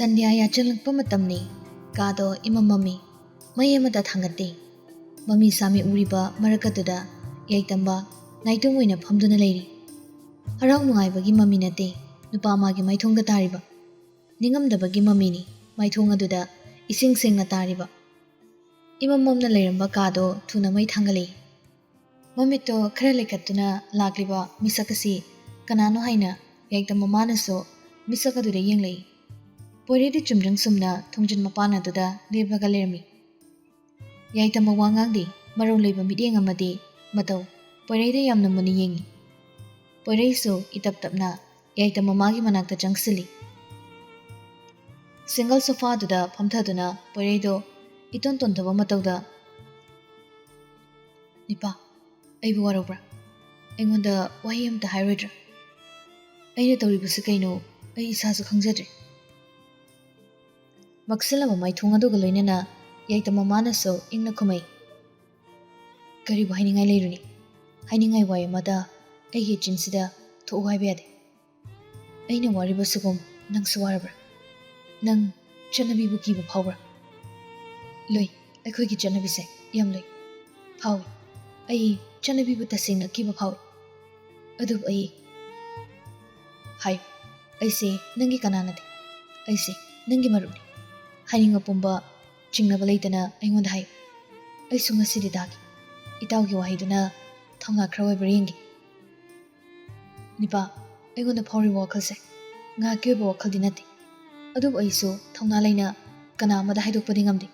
Sandhya yachalakpa matamni kaado imamami mayamada thangate mami sami uriba marakatuda yaitamba naitong oina phamduna leiri harau nuaibagi mami nate nupa magi maithonga tariba ningamdabagi mami ni maithong aduda ising singna tariba imamamna leiramba kaado thuna mai thangale mamito khara lekatuna lagliba misakasi kanano haina yaitamba manaso misakaduda yenglei Poiredi chumjang sumna thongjin mapana duda lebaga lermi yaitamba wangangdi marong leba mideng amadi matau poiredi yamna muni yengi poireisu itap-tapna yaitamba magi manakta jangsili single sofa duda phamthaduna poireido iton tontaba matauda nipa aibu warobra aingonda wahi amta hairodra aina tawribusu kaino ai isasu khangjadre Maksilama maithong aduga loinana yaitama manaso ingna khumai karibu hainingai leiruni hainingai wai mada aigi chinsida tho'u haiba yade aina wariba sugum nangsu warabra nang chanabi bu kiba phawbra loi akhoi ki chanabi se yam loi phawi ai chanabi bu tasingna kiba phawi adu ai hai ai se nangi kanana de ai se nangi maruni Haininga pumba chingnaba leitana aingonda hai ai sunga sidi dagi itawgi wahiduna thongna khrawai beringi nipa aingonda phawri wakhalse nga kyoba wakhaldi nati adub aisu thongna leina kana amada haidokpadi ngamdi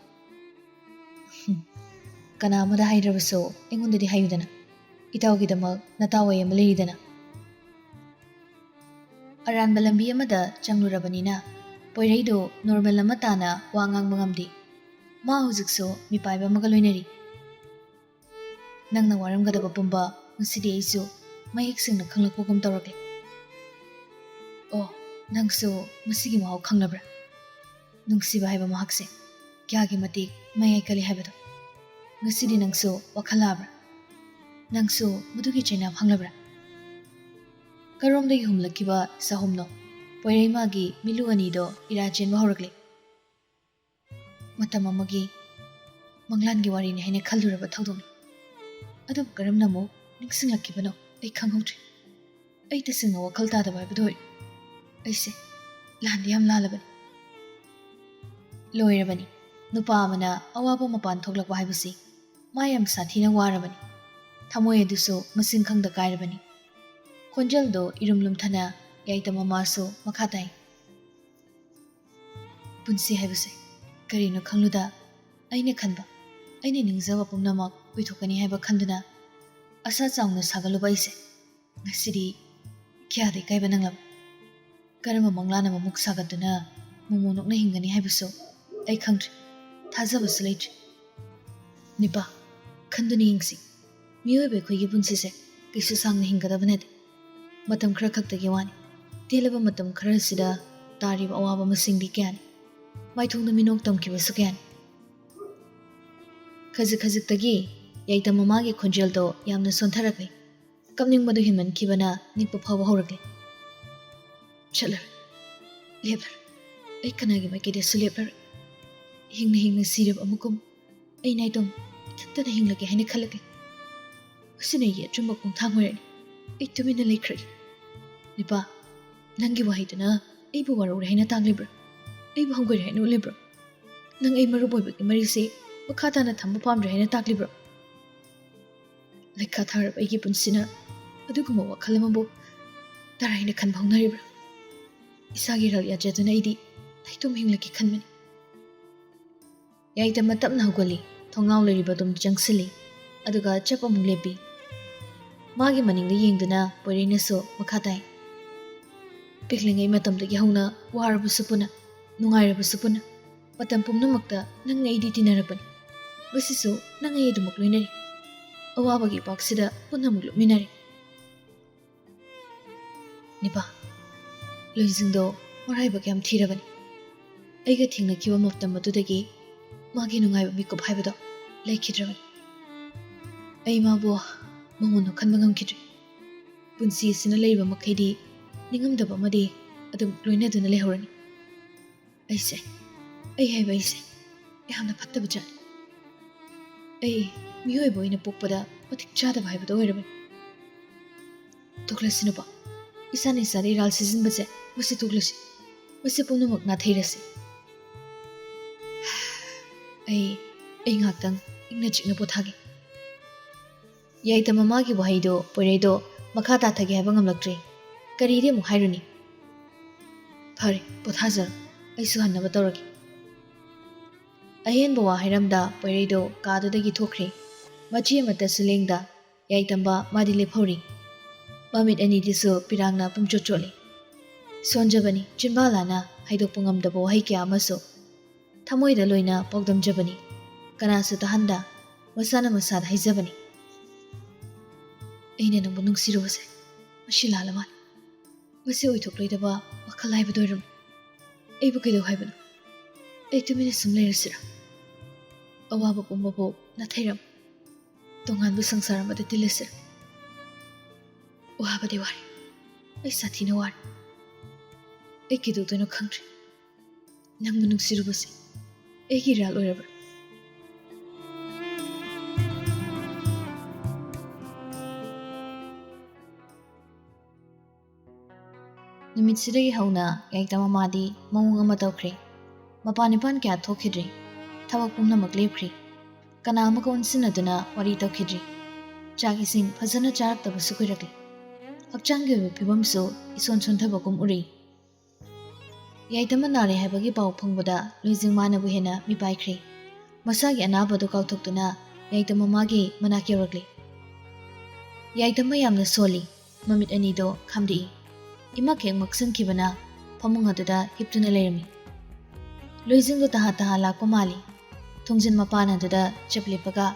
kana amada hairabaso aingonda di hayudana itawgi damak natawai ama leiridana aranba lambi amada changlurabanina Poireido normal amatana wangang mangamdi ma hujikso mi paiba magaloinari nangna waramgadaba pumba ngasidi aisu mayek singna khanglakpogum tawrakle oh nangso masigi mahaw khanglabra nungsiba haiba mahakse kyagi matik mayai kali haibado ngasidi nangso wakhalabra nangso mudugi chaina phanglabra karomdagi humlakiba sahumno Poirei magi milu anido irajen bahoragli matam amagi manglangi warini haina khalduraba thodoni adu karam namu ningsinglakibano ai khanghodri ai tasinga wakhal tadaba badoi aise landi yam lalabani loirabani nupa amana awaba mapan thoklakwa haibasi mayam sathina warabani thamoi aduso masing khangda kairabani khonjaldo irumlum thana yaitama maso makhatai punsi haibase karino khangluda aine khanba aine ningjawa pumnamak oithokani haiba khanduna asa chawna sagaluba ise ngasidi kyade kaiba nanglam karama manglana mamuk sagaduna mumonokna hingani haibaso ai khangtri thajaba sulaitri nipa khanduni ingsi miyobe khoigi punsi se kisu sangna hingadabane matam khra khaktagi wani Telaba matam khara sida tariba awaba masingdi kyani maithongna minok tamkibasu kyani khazik tagi yaitama magi khonjeldo yamna sontharakle kamningbadu hinmankibana nikpa phawa horakle chalar leplar ai kanagi makide suleplar hingna sirab amukum ai naitom ithantana hinglake haina khalake usine ye chumba kongthang hoirani ai tumina lekhri nipa Nangi wahidana aibu warore haina tanglibra aibu hangoi haina ulibra nang ai maruboibaki marise wakhatana thamba pamdre haina taklibra lekha tharab aigi punsina aduguma wakhalamabo taraina khanbhaunaribra isagi ral yajaduna idi naitum hinglaki khanmani yaitama tapna hugoli thongaw leriba dum jangsili aduga chapamung lebi magi maningda yengduna poireinaso makhatai Piklingai matamdagi hauna warabusu puna nungairabusu puna matam pumnamakta nangai di tinarapani basisu nangai edumak loinari awabagi paksida punamuk lupminari nipa loizingdo waraiba kyam thirabani aiga thingnakiba maftam madudagi magi nungaiba mikup haibado laikhidrabani ai mabo mangono khanba ngamkhidri punsi asina leiba makhaidi Ningamdaba madi adum loinaduna lehorani ꯑꯩ ꯍꯥꯏꯕ ꯑꯩꯁꯦ ꯌꯥꯝꯅ ꯐꯠꯇꯕ ꯖꯥꯠꯅꯤ ꯑꯩ ꯃꯤꯑꯣꯏꯕ ꯑꯣꯏꯅ ꯄꯣꯛꯄꯗ ꯃꯇꯤꯛ ꯆꯥꯗꯕ ꯍꯥꯏꯕꯗꯣ ꯑꯣꯏꯔꯕꯅꯤ ꯇꯣꯛꯂꯁꯤ ꯅꯨꯄꯥ ꯏꯁꯥꯅ ꯏꯁꯥꯗ ꯏꯔꯥꯜ ꯁꯤꯖꯤꯟꯕꯁꯦ ꯃꯁꯤ ꯇꯣꯛꯂꯁꯤ ꯃꯁꯤ ꯄꯨꯝꯅꯃꯛ ꯅꯥꯊꯩꯔꯁꯤ ꯑꯩ ꯉꯥꯛꯇꯪ ꯏꯪꯅ ꯆꯤꯛꯅ ꯄꯣꯊꯥꯒꯦ ꯌꯥꯏꯇ ꯃꯃꯥꯒꯤ ꯋꯥꯍꯩꯗꯣ ꯄꯣꯏꯔꯩꯗꯣ ꯃꯈꯥ ꯇꯥꯊꯒꯦ ꯍꯥꯏꯕ ꯉꯝꯂꯛꯇ꯭ꯔꯦ ꯀꯔꯤꯗꯤ ꯑꯃꯨꯛ ꯍꯥꯏꯔꯨꯅꯤ ꯐꯔꯦ ꯄꯣꯊꯥꯖꯔꯣ ꯑꯩꯁꯨ ꯍꯟꯅꯕ ꯇꯧꯔꯒꯦ ꯑꯍꯦꯟꯕ ꯋꯥ ꯍꯥꯏꯔꯝꯗ ꯄꯣꯏꯔꯩꯗꯣ ꯀꯥꯗꯨꯗꯒꯤ ꯊꯣꯛꯈ꯭ꯔꯦ ꯃꯆꯤ ꯑꯃꯠꯇꯁꯨ ꯂꯦꯡꯗ ꯌꯥꯏꯇꯝꯕ ꯃꯥꯗꯤ ꯂꯦꯞꯍꯧꯔꯤ ꯃꯃꯤꯠ ꯑꯅꯤꯗꯨꯁꯨ ꯄꯤꯔꯥꯡꯅ ꯄꯨꯡꯆꯣꯠ ꯆꯣꯠꯂꯤ ꯁꯣꯟꯖꯕꯅꯤ ꯆꯤꯟꯕꯥꯂꯥꯅ ꯍꯥꯏꯗꯣꯛꯄ ꯉꯝꯗꯕ ꯋꯥꯍꯩ ꯀꯌꯥ ꯑꯃꯁꯨ ꯊꯃꯣꯏꯗ ꯂꯣꯏꯅ ꯄꯥꯎꯗꯝꯖꯕꯅꯤ ꯀꯅꯥꯁꯨ ꯇꯥꯍꯟꯗ ꯃꯁꯥꯅ ꯃꯁꯥꯗ ꯍꯥꯏꯖꯕꯅꯤ ꯑꯩꯅ ꯅꯪꯕꯨ ꯅꯨꯡꯁꯤꯔꯨꯕꯁꯦ ꯃꯁꯤ ꯂꯥꯜꯂ ꯃꯥꯜꯂꯤ ꯃꯁꯤ ꯑꯣꯏꯊꯣꯛꯂꯣꯏꯗꯕ ꯋꯥꯈꯜ ꯍꯥꯏꯕꯗꯣ ꯑꯣꯏꯔꯝꯃꯤ ꯑꯩꯕꯨ ꯀꯩꯗꯧ ꯍꯥꯏꯕꯅꯣ ꯑꯩ ꯇꯨꯃꯤꯟꯅ ꯁꯨꯝ ꯂꯩꯔꯁꯤꯔꯥ ꯑꯋꯥꯕ ꯄꯨꯝꯕꯕꯨ ꯅꯥꯊꯩꯔꯝ ꯇꯣꯉꯥꯟꯕ ꯁꯪꯁꯥꯔ ꯑꯃꯗ ꯇꯤꯜꯂꯁꯤꯔꯥ ꯋꯥꯕꯗꯤ ꯋꯥꯔꯦ ꯑꯩ ꯁꯥꯊꯤꯅ ꯋꯥꯔꯦ ꯑꯩ ꯀꯩꯗꯧꯗꯣꯏꯅꯣ ꯈꯪꯗ꯭ꯔꯦ ꯅꯪꯕꯨ ꯅꯨꯡꯁꯤꯔꯨꯕꯁꯦ ꯑꯩꯒꯤ ꯏꯔꯥꯜ ꯑꯣꯏꯔꯕ꯭ꯔꯥ ꯅꯨꯃꯤꯠꯁꯤꯗꯒꯤ ꯍꯧꯅ ꯌꯥꯏꯇ ꯃꯃꯥꯗꯤ ꯃꯑꯣꯡ ꯑꯃ ꯇꯧꯈ꯭ꯔꯦ ꯃꯄꯥꯟ ꯏꯄꯥꯟ ꯀꯌꯥ ꯊꯣꯛꯈꯤꯗ꯭ꯔꯤ ꯊꯕꯛ ꯄꯨꯝꯅꯃꯛ ꯂꯦꯞꯈ꯭ꯔꯤ ꯀꯅꯥ ꯑꯃꯒ ꯑꯣꯟꯁꯤꯟꯅꯗꯨꯅ ꯋꯥꯔꯤ ꯇꯧꯈꯤꯗ꯭ꯔꯤ ꯆꯥꯛ ꯏꯁꯤꯡ ꯐꯖꯅ ꯆꯥꯔꯛꯇꯕꯁꯨ ꯀꯨꯏꯔꯛꯂꯤ ꯍꯛꯆꯥꯡꯒꯤ ꯑꯣꯏꯕ ꯐꯤꯕꯝꯁꯨ ꯏꯁꯣꯟ ꯁꯣꯟꯊꯕꯒꯨꯝ ꯎꯔꯤ ꯌꯥꯏꯇꯝꯕ ꯅꯥꯔꯦ ꯍꯥꯏꯕꯒꯤ ꯄꯥꯎ ꯐꯪꯕꯗ ꯂꯣꯏꯖꯤꯡ ꯃꯥꯅꯕꯨ ꯍꯦꯟꯅ ꯃꯤꯄꯥꯏꯈ꯭ꯔꯦ ꯃꯁꯥꯒꯤ ꯑꯅꯥꯕꯗꯨ ꯀꯥꯎꯊꯣꯛꯇꯨꯅ ꯌꯥꯏꯇꯝ ꯃꯃꯥꯒꯤ ꯃꯅꯥꯛ ꯌꯧꯔꯛꯂꯤ ꯌꯥꯏꯇꯝꯕ ꯌꯥꯝꯅ ꯁꯣꯜꯂꯤ ꯃꯃꯤꯠ ꯑꯅꯤꯗꯣ ꯈꯥꯝꯗꯦꯛꯏ ꯏꯃꯛ ꯍꯦꯛ ꯃꯛꯁꯟꯈꯤꯕꯅ ꯐꯃꯨꯡ ꯑꯗꯨꯗ ꯍꯤꯞꯇꯨꯅ ꯂꯩꯔꯝꯃꯤ ꯂꯣꯏꯖꯤꯡꯗꯨ ꯇꯍꯥ ꯇꯍꯥ ꯂꯥꯛꯄ ꯃꯥꯜꯂꯤ ꯊꯣꯡꯖꯤꯟ ꯃꯄꯥꯟ ꯑꯗꯨꯗ ꯆꯞ ꯂꯦꯞꯄꯒ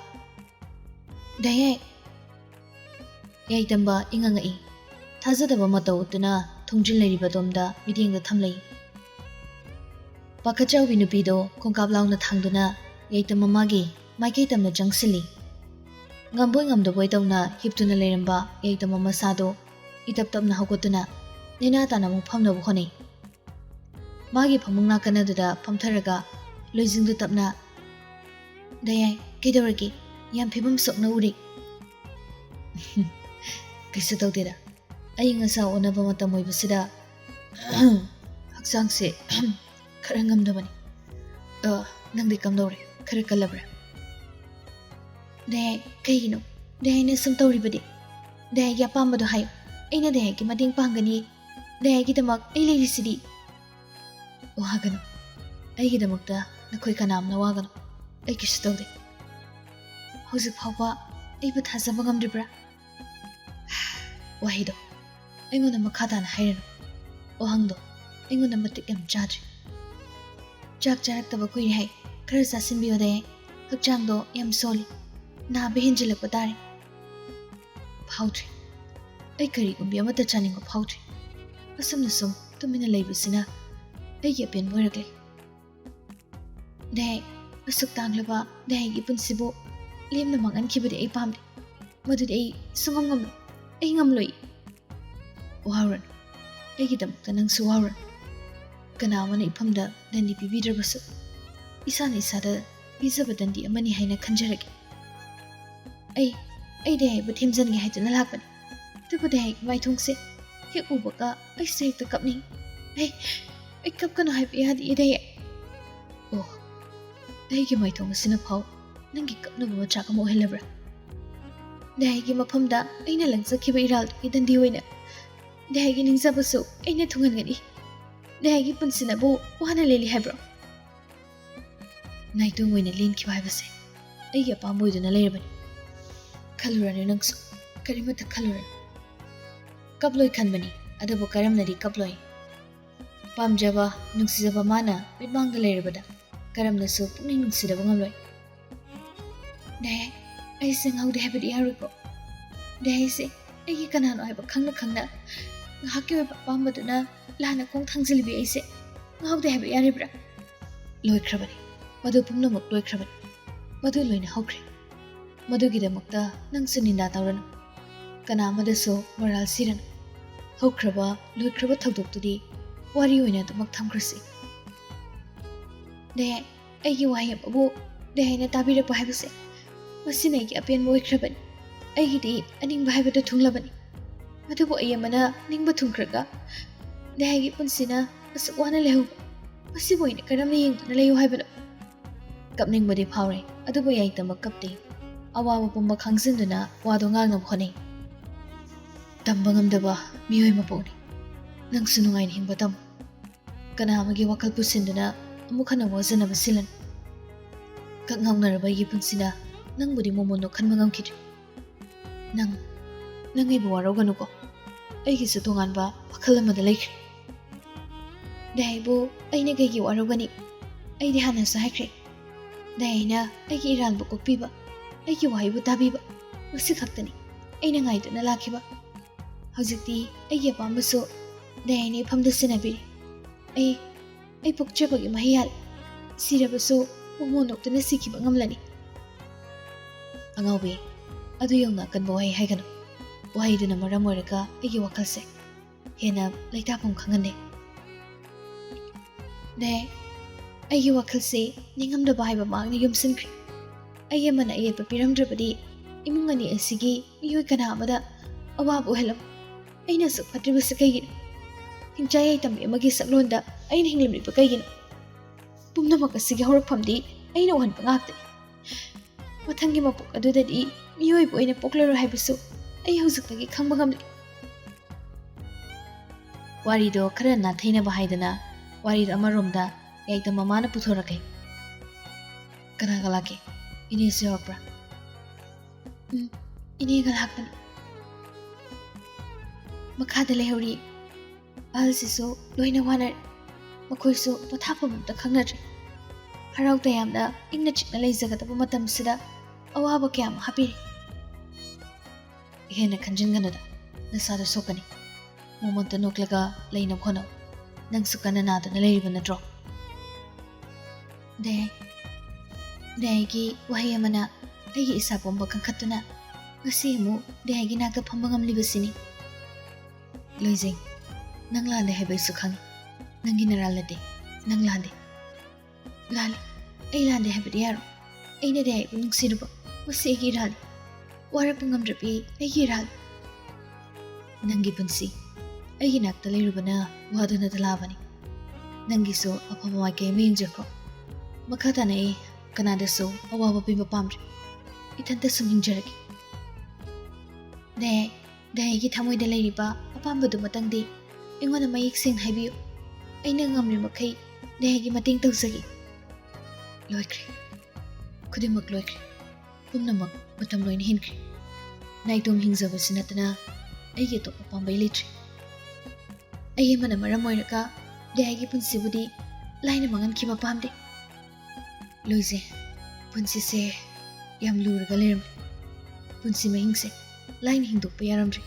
ꯗꯥꯌꯥꯏ ꯌꯥꯏꯇꯝꯕ ꯏꯉꯛꯉꯛꯏ ꯊꯥꯖꯗꯕ ꯃꯇꯧ ꯎꯠꯇꯨꯅ ꯊꯣꯡꯖꯤꯟ ꯂꯩꯔꯤꯕꯗꯣꯝꯗ ꯃꯤꯠꯌꯦꯡꯗ ꯊꯝꯂꯛꯏ ꯄꯥꯈꯠꯆꯥꯎꯕꯤ ꯅꯨꯄꯤꯗꯣ ꯈꯣꯡꯀꯥꯞ ꯂꯥꯎꯅ ꯊꯥꯡꯗꯨꯅ ꯌꯥꯏꯇꯝ ꯃꯃꯥꯒꯤ ꯃꯥꯏꯀꯩ ꯇꯝꯅ ꯆꯪꯁꯤꯜꯂꯤ ꯉꯝꯕꯣꯏ ꯉꯝꯗꯕꯣꯏ ꯇꯧꯅ ꯍꯤꯞꯇꯨꯅ ꯂꯩꯔꯝꯕ ꯌꯥꯏꯇꯝꯕ ꯃꯁꯥꯗꯣ ꯏꯇꯞ ꯇꯞꯅ ꯍꯧꯒꯠꯇꯨꯅ ꯅꯦꯅꯥ ꯇꯥꯅ ꯑꯃꯨꯛ ꯐꯝꯅꯕ ꯍꯣꯠꯅꯩ ꯃꯥꯒꯤ ꯐꯃꯨꯡ ꯅꯥꯀꯟ ꯑꯗꯨꯗ ꯐꯝꯊꯔꯒ ꯂꯣꯏꯖꯤꯡꯗꯨ ꯇꯞꯅ ꯗꯥꯌꯥꯏ ꯀꯩꯗꯧꯔꯒꯦ ꯌꯥꯝ ꯐꯤꯕꯝ ꯁꯣꯛꯅ ꯎꯔꯤ ꯀꯩꯁꯨ ꯇꯧꯗꯦꯗ ꯑꯏꯪ ꯑꯁꯥ ꯑꯣꯟꯅꯕ ꯃꯇꯝ ꯑꯣꯏꯕꯁꯤꯗ ꯍꯛꯆꯥꯡꯁꯦ ꯈꯔ ꯉꯝꯗꯕꯅꯤ ꯅꯪꯗꯤ ꯀꯝꯗꯧꯔꯦ ꯈꯔ ꯀꯜꯂꯕ꯭ꯔꯥ ꯗꯥꯌꯥꯏ ꯀꯩꯒꯤꯅꯣ ꯗꯥꯌꯥꯏꯅ ꯁꯨꯝ ꯇꯧꯔꯤꯕꯗꯤ ꯗꯥꯌꯥꯏꯒꯤ ꯑꯄꯥꯝꯕꯗꯣ ꯍꯥꯏꯌꯨ ꯑꯩꯅ ꯗꯥꯌꯥꯏꯒꯤ ꯃꯇꯦꯡ ꯄꯥꯡꯒꯅꯤ ꯗꯥꯌꯥꯏꯒꯤꯗꯃꯛ ꯑꯩ ꯂꯩꯔꯤꯁꯤꯗꯤ ꯋꯥꯒꯅꯨ ꯑꯩꯒꯤꯗꯃꯛꯇ ꯅꯈꯣꯏ ꯀꯅꯥꯝꯅ ꯋꯥꯒꯅꯨ ꯑꯩ ꯀꯩꯁꯨ ꯇꯧꯗꯦ ꯍꯧꯖꯤꯛ ꯐꯥꯎꯕ ꯑꯩꯕꯨ ꯊꯥꯖꯕ ꯉꯝꯗ꯭ꯔꯤꯕ꯭ꯔꯥ ꯋꯥꯍꯩꯗꯣ ꯑꯩꯉꯣꯟꯗ ꯃꯈꯥ ꯇꯥꯅ ꯍꯥꯏꯔꯅꯨ ꯋꯥꯍꯪꯗꯣ ꯑꯩꯉꯣꯟꯗ ꯃꯇꯤꯛ ꯌꯥꯝ ꯆꯥꯗ꯭ꯔꯤ ꯆꯥꯛ ꯆꯥꯔꯛꯇꯕ ꯀꯨꯏꯔꯦ ꯍꯥꯏ ꯈꯔ ꯆꯥꯁꯤꯟꯕꯤꯌꯣ ꯗꯥꯌꯥꯏ ꯍꯛꯆꯥꯡꯗꯣ ꯌꯥꯝ ꯁꯣꯜꯂꯤ ꯅꯥꯕ ꯍꯦꯟꯖꯤꯜꯂꯛꯄ ꯇꯥꯔꯦ ꯐꯥꯎꯗ꯭ꯔꯤ ꯑꯩ ꯀꯔꯤꯒꯨꯝꯕꯤ ꯑꯃꯠꯇ ꯆꯥꯅꯤꯡꯕ ꯐꯥꯎꯗ꯭ꯔꯤ ꯑꯁꯨꯝꯅ ꯁꯨꯝ ꯇꯨꯃꯤꯟꯅ ꯂꯩꯕꯁꯤꯅ ꯑꯩꯒꯤ ꯑꯄꯦꯟꯕ ꯑꯣꯏꯔꯛꯂꯦ ꯗꯥꯌꯥꯏ ꯑꯁꯨꯛ ꯇꯥꯡꯂꯕ ꯗꯥꯌꯥꯏꯒꯤ ꯄꯨꯟꯁꯤꯕꯨ ꯂꯦꯝꯅ ꯃꯥꯡꯍꯟꯈꯤꯕꯗꯤ ꯑꯩ ꯄꯥꯝꯗꯦ ꯃꯗꯨꯗꯤ ꯑꯩ ꯁꯨꯡꯉꯝ ꯉꯝꯂꯣꯏ ꯑꯩ ꯉꯝꯂꯣꯏ ꯋꯥꯔꯨꯔꯅꯨ ꯑꯩꯒꯤꯗꯃꯛꯇ ꯅꯪꯁꯨ ꯋꯥꯔꯨꯔꯅꯨ ꯀꯅꯥ ꯑꯃꯅ ꯏꯐꯝꯗ ꯗꯟꯗꯤ ꯄꯤꯕꯤꯗ꯭ꯔꯕꯁꯨ ꯏꯁꯥꯅ ꯏꯁꯥꯗ ꯄꯤꯖꯕ ꯗꯟꯗꯤ ꯑꯃꯅꯤ ꯍꯥꯏꯅ ꯈꯟꯖꯔꯒꯦ ꯑꯩ ꯗꯥꯌꯥꯏꯕꯨ ꯊꯦꯝꯖꯟꯒꯦ ꯍꯥꯏꯗꯨꯅ ꯂꯥꯛꯄꯅꯤ ꯑꯗꯨꯕꯨ ꯗꯥꯌꯥꯏꯒꯤ ꯃꯥꯏꯊꯣꯡꯁꯦ ꯍꯦꯛ ꯎꯕꯒ ꯑꯩꯁꯦ ꯍꯦꯛꯇ ꯀꯞꯅꯤꯡ ꯑꯩ ꯀꯞꯀꯅꯨ ꯍꯥꯏꯕ ꯌꯥꯗꯦ ꯗꯥꯌꯥꯏ ꯑꯣ ꯑꯩꯒꯤ ꯃꯥꯏꯊꯣꯡ ꯑꯁꯤꯅ ꯐꯥꯎ ꯅꯪꯒꯤ ꯀꯞꯅꯕ ꯃꯆꯥꯛ ꯑꯃ ꯑꯣꯏꯍꯜꯂꯕ꯭ꯔꯥ ꯗꯥꯌꯥꯏꯒꯤ ꯃꯐꯝꯗ ꯑꯩꯅ ꯂꯪꯆꯠꯈꯤꯕ ꯏꯔꯥꯜꯗꯨꯒꯤ ꯗꯟꯗꯤ ꯑꯣꯏꯅ ꯗꯥꯌꯥꯏꯒꯤ ꯅꯤꯡꯖꯕꯁꯨ ꯑꯩꯅ ꯊꯨꯡꯍꯟꯒꯅꯤ ꯗꯥꯌꯥꯏꯒꯤ ꯄꯨꯟꯁꯤꯅꯕꯨ ꯋꯥꯅ ꯂꯦꯜꯂꯤ ꯍꯥꯏꯕ꯭ꯔꯣ ꯅꯥꯏꯇꯣꯝ ꯑꯣꯏꯅ ꯂꯦꯟꯈꯤꯕ ꯍꯥꯏꯕꯁꯦ ꯑꯩꯒꯤ ꯑꯄꯥꯝꯕ ꯑꯣꯏꯗꯨꯅ ꯂꯩꯔꯕꯅꯤ ꯈꯜꯂꯨꯔꯅꯨ ꯅꯪꯁꯨ ꯀꯔꯤꯃꯠꯇ ꯈꯜꯂꯨꯔꯅꯨ ꯀꯞꯂꯣꯏ ꯈꯟꯕꯅꯤ ꯑꯗꯨꯕꯨ ꯀꯔꯝꯅꯗꯤ ꯀꯞꯂꯣꯏ ꯄꯥꯝꯖꯕ ꯅꯨꯡꯁꯤꯖꯕ ꯃꯥꯅ ꯃꯤꯠꯃꯥꯡꯗ ꯂꯩꯔꯕꯗ ꯀꯔꯝꯅꯁꯨ ꯄꯨꯛꯅꯤꯡ ꯅꯨꯡꯁꯤꯗꯕ ꯉꯝꯂꯣꯏ ꯗꯥꯌꯥꯏ ꯑꯩꯁꯦ ꯉꯥꯎꯗꯦ ꯍꯥꯏꯕꯗꯤ ꯌꯥꯔꯣꯏꯀꯣ ꯗꯥꯌꯥꯏꯁꯦ ꯑꯩꯒꯤ ꯀꯅꯥꯅꯣ ꯍꯥꯏꯕ ꯈꯪꯅ ꯈꯪꯅ ꯉꯥꯏꯍꯥꯛꯀꯤ ꯑꯣꯏꯕ ꯑꯄꯥꯝꯕꯗꯨꯅ ꯂꯥꯟꯅ ꯈꯣꯡ ꯊꯥꯡꯖꯤꯜꯂꯤꯕꯤ ꯑꯩꯁꯦ ꯉꯥꯎꯗꯦ ꯍꯥꯏꯕ ꯌꯥꯔꯤꯕ꯭ꯔꯥ ꯂꯣꯏꯈ꯭ꯔꯕꯅꯤ ꯃꯗꯨ ꯄꯨꯝꯅꯃꯛ ꯂꯣꯏꯈ꯭ꯔꯕꯅꯤ ꯃꯗꯨ ꯂꯣꯏꯅ ꯍꯧꯈ꯭ꯔꯦ ꯃꯗꯨꯒꯤꯗꯃꯛꯇ ꯅꯪꯁꯨ ꯅꯤꯟꯗꯥ ꯇꯧꯔꯅꯨ ꯀꯅꯥ ꯑꯃꯗꯁꯨ ꯃꯣꯔꯥꯜ ꯁꯤꯔꯅꯨ ꯍꯧꯈ꯭ꯔꯕ ꯂꯣꯏꯈ꯭ꯔꯕ ꯊꯧꯗꯣꯛꯇꯨꯗꯤ ꯋꯥꯔꯤ ꯑꯣꯏꯅ ꯑꯗꯨꯃꯛ ꯊꯝꯈ꯭ꯔꯁꯤ ꯗꯦ ꯑꯩꯒꯤ ꯋꯥꯍꯩ ꯑꯃꯕꯨ ꯗꯦ ꯍꯥꯏꯅ ꯇꯥꯕꯤꯔꯛꯄ ꯍꯥꯏꯕꯁꯦ ꯃꯁꯤꯅ ꯑꯩꯒꯤ ꯑꯄꯦꯟꯕ ꯑꯣꯏꯈ꯭ꯔꯕꯅꯤ ꯑꯩꯒꯤꯗꯤ ꯑꯅꯤꯡꯕ ꯍꯥꯏꯕꯗꯨ ꯊꯨꯡꯂꯕꯅꯤ ꯑꯗꯨꯕꯨ ꯑꯩ ꯑꯃꯅ ꯅꯤꯡꯕ ꯊꯨꯡꯈ꯭ꯔꯒ ꯗꯦ ꯑꯩꯒꯤ ꯄꯨꯟꯁꯤꯅ ꯑꯁꯨꯛ ꯋꯥꯅ ꯂꯩꯍꯧꯕ ꯃꯁꯤꯕꯨ ꯑꯩꯅ ꯀꯔꯝꯅ ꯌꯦꯡꯗꯨꯅ ꯂꯩꯌꯨ ꯍꯥꯏꯕꯅꯣ ꯀꯞꯅꯤꯡꯕꯗꯤ ꯐꯥꯎꯔꯦ ꯑꯗꯨꯕꯨ ꯌꯥꯏꯇꯃꯛ ꯀꯞꯇꯦ ꯑꯋꯥꯕ ꯄꯨꯝꯕ ꯈꯥꯡꯖꯤꯟꯗꯨꯅ ꯋꯥꯗꯣ ꯉꯥꯡꯅꯕ ꯍꯣꯠꯅꯩ ꯇꯝꯕ ꯉꯝꯗꯕ ꯃꯤꯑꯣꯏ ꯃꯄꯣꯛꯅꯤ ꯅꯪꯁꯨ ꯅꯨꯡꯉꯥꯏꯅ ꯍꯤꯡꯕ ꯇꯝꯃꯨ ꯀꯅꯥ ꯑꯃꯒꯤ ꯋꯥꯈꯜ ꯄꯨꯁꯤꯟꯗꯨꯅ ꯑꯃꯨꯛ ꯍꯟꯅ ꯋꯥꯖꯅꯕ ꯁꯤꯜꯂꯅꯨ ꯀꯛ ꯉꯥꯎꯅꯔꯕ ꯑꯩꯒꯤ ꯄꯨꯟꯁꯤꯅ ꯅꯪꯕꯨꯗꯤ ꯃꯣꯃꯣꯟꯗꯣ ꯈꯟꯕ ꯉꯝꯈꯤꯗ꯭ꯔꯦ ꯅꯪ ꯑꯩꯕꯨ ꯋꯥꯔꯧꯒꯅꯨꯀꯣ ꯑꯩꯒꯤꯁꯨ ꯇꯣꯉꯥꯟꯕ ꯋꯥꯈꯜ ꯑꯃꯗ ꯂꯩꯈ꯭ꯔꯦ ꯗꯥꯏꯕꯨ ꯑꯩꯅ ꯀꯩꯒꯤ ꯋꯥꯔꯧꯒꯅꯤ ꯑꯩꯗꯤ ꯍꯥꯟꯅꯁꯨ ꯍꯥꯏꯈ꯭ꯔꯦ ꯗꯥꯏꯅ ꯑꯩꯒꯤ ꯏꯔꯥꯟꯕꯨ ꯀꯣꯛꯄꯤꯕ ꯑꯩꯒꯤ ꯋꯥꯍꯩꯕꯨ ꯇꯥꯕꯤꯕ ꯃꯁꯤ ꯈꯛꯇꯅꯤ ꯑꯩꯅ ꯉꯥꯏꯗꯨꯅ ꯂꯥꯛꯈꯤꯕ ꯍꯧꯖꯤꯛꯇꯤ ꯑꯩꯒꯤ ꯑꯄꯥꯝꯕꯁꯨ ꯗꯥꯏꯅ ꯏꯐꯝꯗ ꯁꯤꯟꯅꯕꯤꯔꯤ ꯑꯩ ꯄꯣꯛꯆꯕꯒꯤ ꯃꯍꯩ ꯌꯥꯜꯂꯦ ꯁꯤꯔꯕꯁꯨ ꯃꯣꯃꯣꯟ ꯅꯣꯛꯇꯨꯅ ꯁꯤꯈꯤꯕ ꯉꯝꯂꯅꯤ ꯑꯉꯥꯎꯕꯤ ꯑꯗꯨ ꯌꯧꯅ ꯑꯀꯟꯕ ꯋꯥꯍꯩ ꯍꯥꯏꯒꯅꯨ ꯋꯥꯍꯩꯗꯨꯅ ꯃꯔꯝ ꯑꯣꯏꯔꯒ ꯑꯩꯒꯤ ꯋꯥꯈꯜꯁꯦ ꯍꯦꯟꯅ ꯂꯩꯇꯥꯐꯝ ꯈꯪꯍꯟꯗꯦ ꯗꯦ ꯑꯩꯒꯤ ꯋꯥꯈꯜꯁꯦ ꯅꯤꯡꯉꯝꯗꯕ ꯍꯥꯏꯕ ꯃꯍꯥꯛꯅ ꯌꯨꯝꯁꯤꯟꯈ꯭ꯔꯦ ꯑꯩ ꯑꯃꯅ ꯑꯌꯦꯠꯄ ꯄꯤꯔꯝꯗ꯭ꯔꯕꯗꯤ ꯏꯃꯨꯡ ꯑꯅꯤ ꯑꯁꯤꯒꯤ ꯃꯤꯑꯣꯏ ꯀꯅꯥ ꯑꯃꯗ ꯑꯋꯥꯕ ꯑꯣꯏꯍꯜꯂꯝ ꯑꯩꯅ ꯑꯁꯨꯛ ꯐꯠꯇ꯭ꯔꯤꯕꯁꯤ ꯀꯩꯒꯤꯅꯣ ꯍꯤꯡꯆꯥ ꯌꯥꯏꯇꯝꯕꯤ ꯑꯃꯒꯤ ꯁꯛꯂꯣꯟꯗ ꯑꯩꯅ ꯍꯤꯡꯂꯝꯂꯤꯕ ꯀꯩꯒꯤꯅꯣ ꯄꯨꯝꯅꯃꯛ ꯑꯁꯤꯒꯤ ꯍꯧꯔꯛꯐꯝꯗꯤ ꯑꯩꯅ ꯎꯍꯟꯕ ꯉꯥꯛꯇꯅꯤ ꯃꯊꯪꯒꯤ ꯃꯄꯣꯛ ꯑꯗꯨꯗꯗꯤ ꯃꯤꯑꯣꯏꯕ ꯑꯣꯏꯅ ꯄꯣꯛꯂꯔꯣꯏ ꯍꯥꯏꯕꯁꯨ ꯑꯩ ꯍꯧꯖꯤꯛꯇꯒꯤ ꯈꯪꯕ ꯉꯝꯂꯦ ꯋꯥꯔꯤꯗꯣ ꯈꯔ ꯅꯥꯊꯩꯅꯕ ꯍꯥꯏꯗꯅ ꯋꯥꯔꯤꯗꯣ ꯑꯃꯔꯣꯝꯗ ꯌꯥꯏꯇꯝ ꯃꯃꯥꯅ ꯄꯨꯊꯣꯔꯛꯈꯤ ꯀꯅꯥꯒ ꯂꯥꯛꯀꯦ ꯏꯅꯦꯁꯨ ꯌꯥꯎꯔꯛꯄ꯭ꯔꯥ ꯏꯅꯦꯒ ꯂꯥꯛꯄꯅꯤ ꯃꯈꯥꯗ ꯂꯩꯍꯧꯔꯤ ꯑꯍꯜꯁꯤꯁꯨ ꯂꯣꯏꯅ ꯋꯥꯅꯔꯦ ꯃꯈꯣꯏꯁꯨ ꯄꯣꯊꯥꯐꯝ ꯑꯝꯇ ꯈꯪꯅꯗ꯭ꯔꯦ ꯍꯔꯥꯎ ꯇꯌꯥꯝꯅ ꯏꯪꯅ ꯆꯤꯛꯅ ꯂꯩꯖꯒꯗꯕ ꯃꯇꯝꯁꯤꯗ ꯑꯋꯥꯕ ꯀꯌꯥ ꯑꯃ ꯍꯥꯞꯄꯤꯔꯤ ꯍꯦꯟꯅ ꯈꯟꯖꯤꯟꯒꯅꯨꯗ ꯅꯁꯥꯗꯣ ꯁꯣꯛꯀꯅꯤ ꯃꯣꯃꯣꯟꯇ ꯅꯣꯛꯂꯒ ꯂꯩꯅꯕ ꯍꯣꯠꯅꯧ ꯅꯪꯁꯨ ꯀꯟꯅ ꯅꯥꯗꯨꯅ ꯂꯩꯔꯤꯕ ꯅꯠꯇ꯭ꯔꯣ ꯗꯦꯒꯤ ꯋꯥꯍꯩ ꯑꯃꯅ ꯑꯩꯒꯤ ꯏꯁꯥ ꯄꯣꯝꯕ ꯀꯟꯈꯠꯇꯨꯅ ꯉꯁꯤ ꯑꯃꯨꯛ ꯗꯦꯒꯤ ꯅꯥꯛꯇ ꯐꯝꯕ ꯉꯝꯂꯤꯕꯁꯤꯅꯤ ꯂꯣꯏꯖꯤꯡ ꯅꯪ ꯂꯥꯟꯗꯦ ꯍꯥꯏꯕ ꯑꯩꯁꯨ ꯈꯪꯉꯤ ꯅꯪꯒꯤ ꯅꯔꯥꯜ ꯅꯠꯇꯦ ꯅꯪ ꯂꯥꯟꯗꯦ ꯂꯥꯜꯂꯤ ꯑꯩ ꯂꯥꯟꯗꯦ ꯍꯥꯏꯕꯗꯤ ꯌꯥꯔꯣꯏ ꯑꯩꯅ ꯗꯦꯕꯨ ꯅꯨꯡꯁꯤꯔꯨꯕ ꯃꯁꯤ ꯑꯩꯒꯤ ꯏꯔꯥꯜꯅꯤ ꯋꯥꯔꯛꯄ ꯉꯝꯗ꯭ꯔꯕꯤ ꯑꯩꯒꯤ ꯏꯔꯥꯜ ꯅꯪꯒꯤ ꯄꯨꯟꯁꯤ ꯑꯩꯒꯤ ꯅꯥꯛꯇ ꯂꯩꯔꯨꯕꯅ ꯋꯥꯗꯨꯅ ꯇꯂꯥꯕꯅꯤ ꯅꯪꯒꯤꯁꯨ ꯑꯐꯕ ꯃꯥꯏꯀꯩ ꯑꯃ ꯌꯦꯡꯖꯈ꯭ꯔꯣ ꯃꯈꯥ ꯇꯥꯅ ꯑꯩ ꯀꯅꯥꯗꯁꯨ ꯑꯋꯥꯕ ꯄꯤꯕ ꯄꯥꯝꯗ꯭ꯔꯦ ꯏꯊꯟꯇ ꯁꯨꯝ ꯍꯤꯡꯖꯔꯒꯦ ꯗꯦꯒꯤ ꯊꯃꯣꯏꯗ ꯂꯩꯔꯤꯕ ꯑꯄꯥꯝꯕꯗꯨꯃꯇꯪꯗꯤ ꯑꯩꯉꯣꯟꯗ ꯃꯌꯦꯛ ꯁꯦꯡꯅ ꯍꯥꯏꯕꯤꯌꯨ ꯑꯩꯅ ꯉꯝꯂꯤ ꯃꯈꯩ ꯗꯦꯒꯤ ꯃꯇꯦꯡ ꯇꯧꯖꯒꯦ ꯂꯣꯏꯈ꯭ꯔꯦ ꯈꯨꯗꯤꯡꯃꯛ ꯂꯣꯏꯈ꯭ꯔꯦ ꯄꯨꯝꯅꯃꯛ ꯃꯇꯝ ꯂꯣꯏꯅ ꯍꯦꯟꯈ꯭ꯔꯦ ꯅꯥꯏꯇꯣꯝ ꯍꯤꯡꯖꯕꯁꯤ ꯅꯠꯇꯅ ꯑꯩꯒꯤ ꯑꯇꯣꯞꯄ ꯄꯥꯝꯕꯩ ꯂꯩꯇ꯭ꯔꯦ ꯑꯩ ꯑꯃꯅ ꯃꯔꯝ ꯑꯣꯏꯔꯒ ꯗꯦꯒꯤ ꯄꯨꯟꯁꯤꯕꯨꯗꯤ ꯂꯥꯏꯅ ꯃꯥꯡꯍꯟꯈꯤꯕ ꯄꯥꯝꯗꯦ ꯂꯣꯏꯖꯦ ꯄꯨꯟꯁꯤꯁꯦ ꯌꯥꯝ ꯂꯨꯔꯒ ꯂꯩꯔꯝꯃꯦ ꯄꯨꯟꯁꯤ ꯃꯍꯤꯡꯁꯦ ꯂꯥꯏꯅ ꯍꯤꯡꯗꯣꯛꯄ ꯌꯥꯔꯝꯗ꯭ꯔꯦ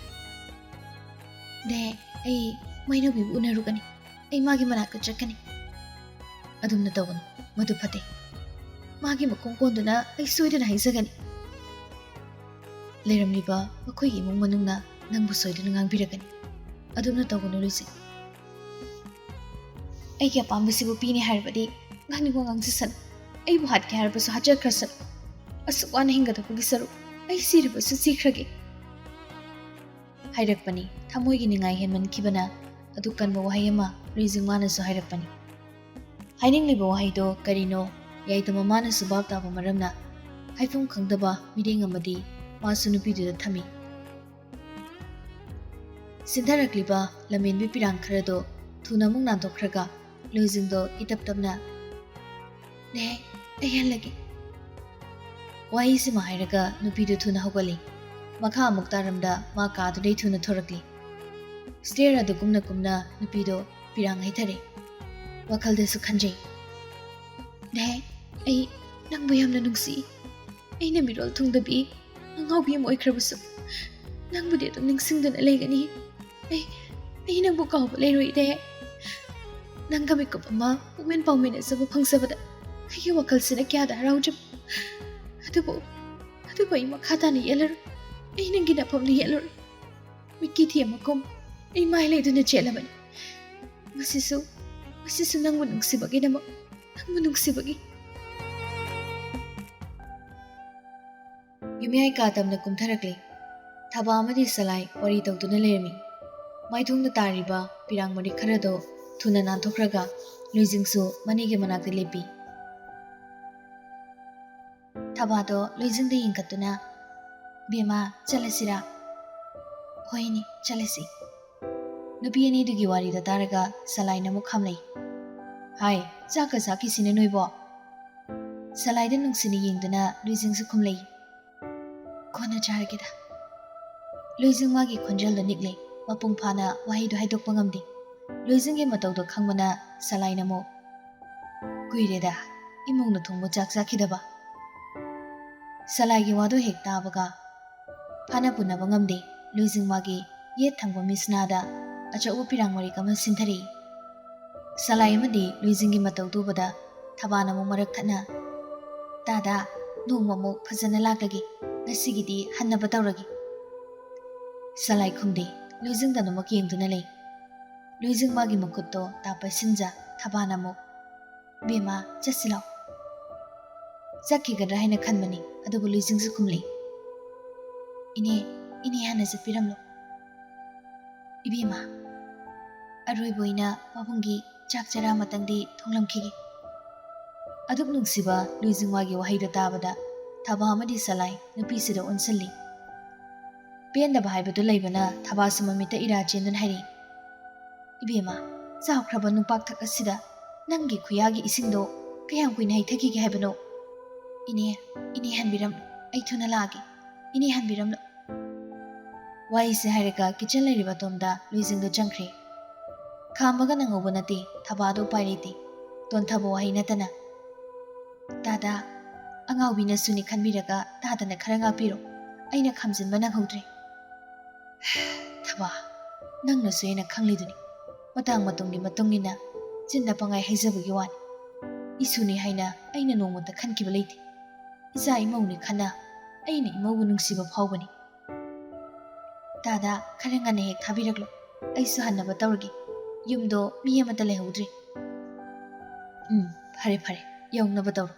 ꯑꯩ ꯃꯩꯅꯧꯕꯤꯕꯨ ꯎꯅꯔꯨꯒꯅꯤ ꯑꯩ ꯃꯥꯒꯤ ꯃꯅꯥꯛꯇ ꯆꯠꯀꯅꯤ ꯑꯗꯨꯝꯅ ꯇꯧꯒꯅꯨ ꯃꯗꯨ ꯐꯠꯇꯦ ꯃꯥꯒꯤ ꯃꯈꯣꯡ ꯀꯣꯟꯗꯨꯅ ꯑꯩ ꯁꯣꯏꯗꯅ ꯍꯥꯏꯖꯒꯅꯤ ꯂꯩꯔꯝꯂꯤꯕ ꯃꯈꯣꯏꯒꯤ ꯏꯃꯨꯡ ꯃꯅꯨꯡꯅ ꯅꯪꯕꯨ ꯁꯣꯏꯗꯅ ꯉꯥꯡꯕꯤꯔꯒꯅꯤ ꯑꯗꯨꯝꯅ ꯇꯧꯒꯅꯨ ꯂꯣꯏꯖꯤꯡ ꯑꯩꯒꯤ ꯑꯄꯥꯝꯕꯁꯤꯕꯨ ꯄꯤꯅꯤ ꯍꯥꯏꯔꯕꯗꯤ ꯉꯥꯡꯅꯤꯡꯕ ꯉꯥꯡꯖꯁꯅꯨ ꯑꯩꯕꯨ ꯍꯥꯠꯀꯦ ꯍꯥꯏꯔꯕꯁꯨ ꯍꯥꯠꯆꯈ꯭ꯔꯁꯅꯨ ꯑꯁꯨꯛ ꯋꯥꯅ ꯍꯤꯡꯒꯗꯕꯒꯤ ꯁꯔꯨꯛ ꯑꯩ ꯁꯤꯔꯕꯁꯨ ꯁꯤꯈ꯭ꯔꯒꯦ ꯍꯥꯏꯔꯛꯄꯅꯤ ꯊꯃꯣꯏꯒꯤ ꯅꯤꯡꯉꯥꯏ ꯍꯦꯟꯃꯟꯈꯤꯕꯅ ꯑꯗꯨ ꯀꯟꯕ ꯋꯥꯍꯩ ꯑꯃ ꯂꯣꯏꯖꯤꯡ ꯃꯥꯅꯁꯨ ꯍꯥꯏꯔꯛꯄꯅꯤ ꯍꯥꯏꯅꯤꯡꯂꯤꯕ ꯋꯥꯍꯩꯗꯣ ꯀꯔꯤꯅꯣ ꯌꯥꯏꯇꯝ ꯃꯃꯥꯅꯁꯨ ꯚꯥꯞ ꯇꯥꯕ ꯃꯔꯝꯅ ꯍꯥꯏꯐꯝ ꯈꯪꯗꯕ ꯃꯤꯔꯦꯡ ꯑꯃꯗꯤ ꯃꯥꯁꯨ ꯅꯨꯄꯤꯗꯨꯗ ꯊꯝꯃꯤ ꯁꯤꯟꯊꯔꯛꯂꯤꯕ ꯂꯝꯍꯦꯟꯕꯤ ꯄꯤꯔꯥꯡ ꯈꯔꯗꯣ ꯊꯨꯅ ꯑꯃꯨꯛ ꯅꯥꯟꯊꯣꯛꯈ꯭ꯔꯒ ꯂꯣꯏꯖꯤꯡꯗꯣ ꯏꯇꯞ ꯇꯞꯅ ꯑꯩ ꯍꯜꯂꯒꯦ ꯋꯥꯍꯩꯁꯤꯃ ꯍꯥꯏꯔꯒ ꯅꯨꯄꯤꯗꯨ ꯊꯨꯅ ꯍꯧꯒꯠꯂꯤ ꯃꯈꯥ ꯑꯃꯨꯛ ꯇꯥꯔꯝꯗ ꯃꯥ ꯀꯥꯗꯨꯗꯩ ꯊꯨꯅ ꯊꯣꯔꯛꯂꯤ ꯁ꯭ꯇꯦꯌꯔ ꯑꯗꯨ ꯀꯨꯝꯅ ꯀꯨꯝꯅ ꯅꯨꯄꯤꯗꯣ ꯄꯤꯔꯥꯡ ꯍꯩꯊꯔꯦ ꯋꯥꯈꯜꯗꯁꯨ ꯈꯟꯖꯩ ꯑꯩ ꯅꯪꯕꯨ ꯌꯥꯝꯅ ꯅꯨꯡꯁꯤ ꯑꯩꯅ ꯃꯤꯔꯣꯜ ꯊꯨꯡꯗꯕꯤ ꯑꯉꯥꯎꯕꯤ ꯑꯃ ꯑꯣꯏꯈ꯭ꯔꯕꯁꯨ ꯅꯪꯕꯨꯗꯤ ꯑꯗꯨꯝ ꯅꯤꯡꯁꯤꯡꯗꯨꯅ ꯂꯩꯒꯅꯤ ꯑꯩ ꯅꯪꯕꯨ ꯀꯥꯎꯕ ꯂꯩꯔꯣꯏ ꯅꯪꯒ ꯃꯤꯀꯨꯞ ꯑꯃ ꯄꯨꯛꯃꯦꯟ ꯄꯥꯎꯃꯤꯟꯅꯖꯕ ꯐꯪꯖꯕꯗ ꯑꯩꯒꯤ ꯋꯥꯈꯜꯁꯤꯅ ꯀꯌꯥꯗ ꯍꯔꯥꯎꯖꯕ ꯑꯗꯨꯕꯨ ꯑꯩ ꯃꯈꯥ ꯇꯥꯅ ꯌꯦꯠꯂꯔꯣꯏ ꯑꯩ ꯅꯪꯒꯤ ꯅꯐꯝꯗ ꯌꯦꯠꯂꯔꯣꯏ ꯃꯤꯠꯀꯤꯊꯤ ꯑꯃꯈꯣꯝ ꯑꯩ ꯃꯥꯏ ꯂꯩꯗꯨꯅ ꯆꯦꯜꯂꯕꯅꯤ ꯃꯁꯤꯁꯨ ꯅꯪꯕꯨ ꯅꯨꯡꯁꯤꯕꯒꯤꯗꯃꯛ ꯅꯪꯕꯨ ꯅꯨꯡꯁꯤꯕꯒꯤ ꯌꯨꯝꯌꯥꯏ ꯀꯥ ꯇꯝꯅ ꯀꯨꯝꯊꯔꯛꯂꯤ ꯊꯕꯥ ꯑꯃꯗꯤ ꯁꯂꯥꯏ ꯋꯥꯔꯤ ꯇꯧꯗꯨꯅ ꯂꯩꯔꯝꯃꯤ ꯃꯥꯏꯊꯣꯡꯗ ꯇꯥꯔꯤꯕ ꯄꯤꯔꯥꯡ ꯃꯔꯤ ꯈꯔꯗꯣ ꯊꯨꯅ ꯅꯥꯟꯊꯣꯛꯈ꯭ꯔꯒ ꯂꯨꯏꯖꯤꯡꯁꯨ ꯃꯅꯤꯒꯤ ꯃꯅꯥꯛꯇ ꯂꯦꯞꯄꯤ ꯊꯕꯥꯗꯣ ꯂꯨꯏꯖꯤꯡꯗ ꯌꯦꯡꯈꯠꯇꯨꯅ ꯕꯦꯃꯥ ꯆꯠꯂꯁꯤꯔꯥ ꯍꯣꯏꯅꯦ ꯆꯠꯂꯁꯤ ꯅꯨꯄꯤ ꯑꯅꯤꯗꯨꯒꯤ ꯋꯥꯔꯤꯗ ꯇꯥꯔꯒ ꯁꯂꯥꯏꯅ ꯑꯃꯨꯛ ꯈꯝꯂꯩ ꯍꯥꯏ ꯆꯥꯛꯀ ꯆꯥꯈꯤꯁꯤꯅꯦ ꯅꯣꯏꯕꯣ ꯁꯂꯥꯏꯗ ꯅꯨꯡꯁꯤꯅ ꯌꯦꯡꯗꯨꯅ ꯂꯨꯏꯖꯤꯡꯁꯨ ꯈꯨꯝꯂꯩ ꯀꯣꯟꯅ ꯆꯥꯔꯒꯦꯗ ꯂꯨꯏꯖꯤꯡ ꯃꯥꯒꯤ ꯈꯣꯟꯖꯦꯜꯗ ꯅꯤꯛꯂꯦ ꯃꯄꯨꯡ ꯐꯥꯅ ꯋꯥꯍꯩꯗꯣ ꯍꯥꯏꯗꯣꯛꯄ ꯉꯝꯗꯦ ꯂꯨꯏꯖꯤꯡꯒꯤ ꯃꯇꯧꯗꯣ ꯈꯪꯕꯅ ꯁꯂꯥꯏꯅ ꯑꯃꯨꯛ ꯀꯨꯏꯔꯦꯗ ꯏꯃꯧꯅ ꯊꯣꯡꯕ ꯆꯥꯛ ꯆꯥꯈꯤꯗꯕ ꯁꯂꯥꯏꯒꯤ ꯋꯥꯗꯣ ꯍꯦꯛ ꯇꯥꯕꯒ ꯐꯥꯅ ꯄꯨꯅꯕ ꯉꯝꯗꯦ ꯂꯨꯏꯖꯤꯡ ꯃꯥꯒꯤ ꯌꯦꯠ ꯊꯪꯕ ꯃꯤꯁꯅꯥꯗ ꯑꯆꯧꯕ ꯄꯤꯔꯥꯡ ꯃꯔꯤꯛ ꯑꯃ ꯁꯤꯟꯊꯔꯛꯏ ꯁꯂꯥꯏ ꯑꯃꯗꯤ ꯂꯨꯏꯖꯤꯡꯒꯤ ꯃꯇꯧ ꯇꯨꯕꯗ ꯊꯕꯥꯅ ꯑꯃꯨꯛ ꯃꯔꯛ ꯊꯠꯅ ꯇꯥꯗ ꯅꯣꯡꯃ ꯑꯃꯨꯛ ꯐꯖꯅ ꯂꯥꯛꯂꯒꯦ ꯉꯁꯤꯒꯤꯗꯤ ꯍꯟꯅꯕ ꯇꯧꯔꯒꯦ ꯁꯂꯥꯏ ꯈꯨꯝꯗꯦ ꯂꯨꯏꯖꯤꯡꯗ ꯑꯗꯨꯃꯛ ꯌꯦꯡꯗꯨꯅ ꯂꯩ ꯂꯨꯏꯖꯤꯡ ꯃꯥꯒꯤ ꯃꯈꯨꯠꯇꯣ ꯇꯥꯞꯄ ꯁꯤꯟꯖ ꯊꯕꯥꯅ ꯑꯃꯨꯛ ꯕꯦꯃꯥ ꯆꯠꯁꯤ ꯂꯥꯎ ꯆꯠꯈꯤꯒꯗ꯭ꯔꯥ ꯍꯥꯏꯅ ꯈꯟꯕꯅꯤ ꯑꯗꯨꯕꯨ ꯂꯨꯏꯖꯤꯡꯁꯨ ꯈꯨꯝꯂꯤ ꯏꯅꯦ ꯍꯥꯟꯅ ꯆꯠꯄꯤꯔꯝꯂꯣ ꯏꯕꯦꯝꯃ ꯑꯔꯣꯏꯕ ꯑꯣꯏꯅ ꯄꯥꯕꯨꯡꯒꯤ ꯆꯥꯛ ꯆꯔꯥ ꯑꯃꯇꯪꯗꯤ ꯊꯣꯡꯂꯝꯈꯤꯒꯦ ꯑꯗꯨꯛ ꯅꯨꯡꯁꯤꯕ ꯂꯨꯏꯖꯤꯡ ꯃꯥꯒꯤ ꯋꯥꯍꯩꯗꯣ ꯇꯥꯕꯗ ꯊꯕꯥ ꯑꯃꯗꯤ ꯁꯂꯥꯏ ꯅꯨꯄꯤꯁꯤꯗ ꯑꯣꯟꯁꯤꯜꯂꯤ ꯄꯦꯟꯗꯕ ꯍꯥꯏꯕꯗꯨ ꯂꯩꯕꯅ ꯊꯕꯥꯁꯨ ꯃꯃꯤꯠꯇ ꯏꯔꯥ ꯆꯦꯟꯗꯨꯅ ꯍꯥꯏꯔꯤ ꯏꯕꯦꯝꯃ ꯆꯥꯎꯈ꯭ꯔꯕ ꯅꯨꯄꯥꯛꯊꯛ ꯑꯁꯤꯗ ꯅꯪꯒꯤ ꯈꯨꯌꯥꯒꯤ ꯏꯁꯤꯡꯗꯣ ꯀꯌꯥꯝ ꯀꯨꯏꯅ ꯍꯩꯊꯈꯤꯒꯦ ꯍꯥꯏꯕꯅꯣ ꯏꯅꯦ ꯍꯟꯕꯤꯔꯝꯂꯣ ꯑꯩ ꯊꯨꯅ ꯂꯥꯛꯑꯒꯦ ꯏꯅꯦ ꯍꯟꯕꯤꯔꯝꯂꯣ ꯋꯥꯍꯩꯁꯦ ꯍꯥꯏꯔꯒ ꯀꯤꯆꯟ ꯂꯩꯔꯤꯕ ꯑꯇꯣꯝꯗ ꯂꯨꯏꯖꯤꯡꯗꯣ ꯆꯪꯈ꯭ꯔꯦ ꯈꯥꯝꯕꯒ ꯅꯪꯍꯧꯕ ꯅꯠꯇꯦ ꯊꯕꯥꯗꯣ ꯎꯄꯥꯏ ꯂꯩꯇꯦ ꯇꯣꯟꯊꯕ ꯋꯥꯍꯩ ꯅꯠꯇꯅ ꯗꯥꯗꯥ ꯑꯉꯥꯎꯕꯤꯅꯁꯨꯅꯤ ꯈꯟꯕꯤꯔꯒ ꯇꯥꯗꯅ ꯈꯔ ꯉꯥꯛꯄꯤꯔꯣ ꯑꯩꯅ ꯈꯥꯝꯖꯤꯟꯕ ꯅꯪꯍꯧꯗ꯭ꯔꯦ ꯊꯕꯥ ꯅꯪꯅꯁꯨ ꯑꯩꯅ ꯈꯪꯂꯤꯗꯨꯅꯤ ꯃꯇꯥꯡ ꯃꯇꯝꯒꯤ ꯃꯇꯨꯡ ꯏꯟꯅ ꯆꯤꯟꯅ ꯄꯪꯉꯥꯏ ꯍꯩꯖꯕꯒꯤ ꯋꯥꯅꯤ ꯏꯁꯨꯅꯤ ꯍꯥꯏꯅ ꯑꯩꯅ ꯅꯣꯡꯃꯇ ꯈꯟꯈꯤꯕ ꯂꯩꯇꯦ ꯏꯆꯥ ꯏꯃꯧꯅꯤ ꯈꯟꯅ ꯑꯩꯅ ꯏꯃꯧꯕꯨ ꯅꯨꯡꯁꯤꯕ ꯐꯥꯎꯕꯅꯤ ꯗꯥꯗꯥ ꯈꯔ ꯉꯟꯅ ꯍꯦꯛ ꯊꯥꯕꯤꯔꯛꯂꯣ ꯑꯩꯁꯨ ꯍꯟꯅꯕ ꯇꯧꯔꯒꯦ ꯌꯨꯝꯗꯣ ꯃꯤ ꯑꯃꯠꯇ ꯂꯩꯍꯧꯗ꯭ꯔꯤ ꯐꯔꯦ ꯌꯧꯅꯕ ꯇꯧꯔꯣ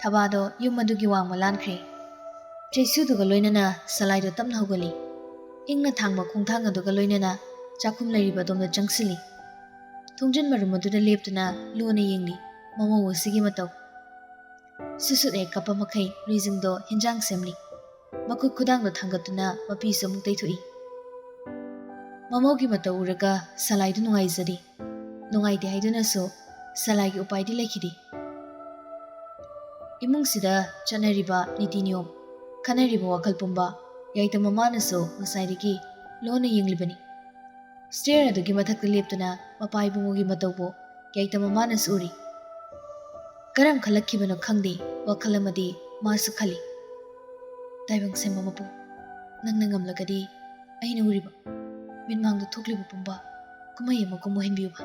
ꯊꯕꯥꯗꯣ ꯌꯨꯝ ꯑꯗꯨꯒꯤ ꯋꯥꯡꯃ ꯂꯥꯟꯈ꯭ꯔꯦ ꯆꯩꯁꯨꯗꯨꯒ ꯂꯣꯏꯅꯅ ꯁꯂꯥꯏꯗꯣ ꯇꯞꯅ ꯍꯧꯒꯠꯂꯤ ꯏꯪꯅ ꯊꯥꯡꯕ ꯈꯣꯡꯊꯥꯡ ꯑꯗꯨꯒ ꯂꯣꯏꯅꯅ ꯆꯥꯛꯈꯨꯝ ꯂꯩꯔꯤꯕ ꯑꯗꯣꯝꯗ ꯆꯪꯁꯤꯜꯂꯤ ꯊꯣꯡꯖꯤꯟ ꯃꯔꯨꯝ ꯑꯗꯨꯗ ꯂꯦꯞꯇꯨꯅ ꯂꯨꯅ ꯌꯦꯡꯂꯤ ꯃꯃꯧ ꯑꯁꯤꯒꯤ ꯃꯇꯧ ꯁꯨꯁꯨꯠ ꯍꯦꯛ ꯀꯞꯄ ꯃꯈꯩ ꯂꯨꯏꯖꯤꯡꯗꯣ ꯍꯤꯟꯖꯥꯡ ꯁꯦꯝꯂꯤ ꯃꯈꯨꯠ ꯈꯨꯗꯥꯡꯗꯣ ꯊꯥꯡꯒꯠꯇꯨꯅ ꯃꯄꯤꯁꯨ ꯑꯃꯨꯛ ꯇꯩꯊꯣꯛꯏ ꯃꯃꯧꯒꯤ ꯃꯇꯧ ꯎꯔꯒ ꯁꯂꯥꯏꯗꯨ ꯅꯨꯡꯉꯥꯏꯖꯔꯤ ꯅꯨꯡꯉꯥꯏꯇꯦ ꯍꯥꯏꯗꯨꯅꯁꯨ ꯁꯂꯥꯏꯒꯤ ꯎꯄꯥꯏꯗꯤ ꯂꯩꯈꯤꯗꯦ ꯏꯃꯨꯡꯁꯤꯗ ꯆꯠꯅꯔꯤꯕ ꯅꯤꯇꯤ ꯅꯤꯌꯣꯝ ꯈꯟꯅꯔꯤꯕ ꯋꯥꯈꯜ ꯄꯨꯝꯕ ꯌꯥꯏꯇꯝ ꯃꯃꯥꯅꯁꯨ ꯉꯁꯥꯏꯗꯒꯤ ꯂꯣꯟꯅ ꯌꯦꯡꯂꯤꯕꯅꯤ ꯁ꯭ꯇꯦꯌꯔ ꯑꯗꯨꯒꯤ ꯃꯊꯛꯇ ꯂꯦꯞꯇꯨꯅ ꯃꯄꯥ ꯏꯕꯨꯡꯉꯣꯒꯤ ꯃꯇꯧꯕꯨ ꯌꯥꯏꯇꯝ ꯃꯃꯥꯅꯁꯨ ꯎꯔꯤ ꯀꯔꯝ ꯈꯜꯂꯛꯈꯤꯕꯅꯣ ꯈꯪꯗꯦ ꯋꯥꯈꯜ ꯑꯃꯗꯤ ꯃꯥꯁꯨ ꯈꯜꯂꯤ ꯇꯥꯏꯕꯪ ꯁꯦꯝꯕ ꯃꯄꯨ ꯅꯪꯅ ꯉꯝꯂꯒꯗꯤ ꯑꯩꯅ ꯎꯔꯤꯕ ꯃꯤꯠꯃꯥꯡꯗ ꯊꯣꯛꯂꯤꯕ ꯄꯨꯝꯕ ꯀꯨꯝꯍꯩ ꯑꯃ ꯀꯨꯝꯃꯣꯏꯍꯟꯕꯤꯌꯨꯕ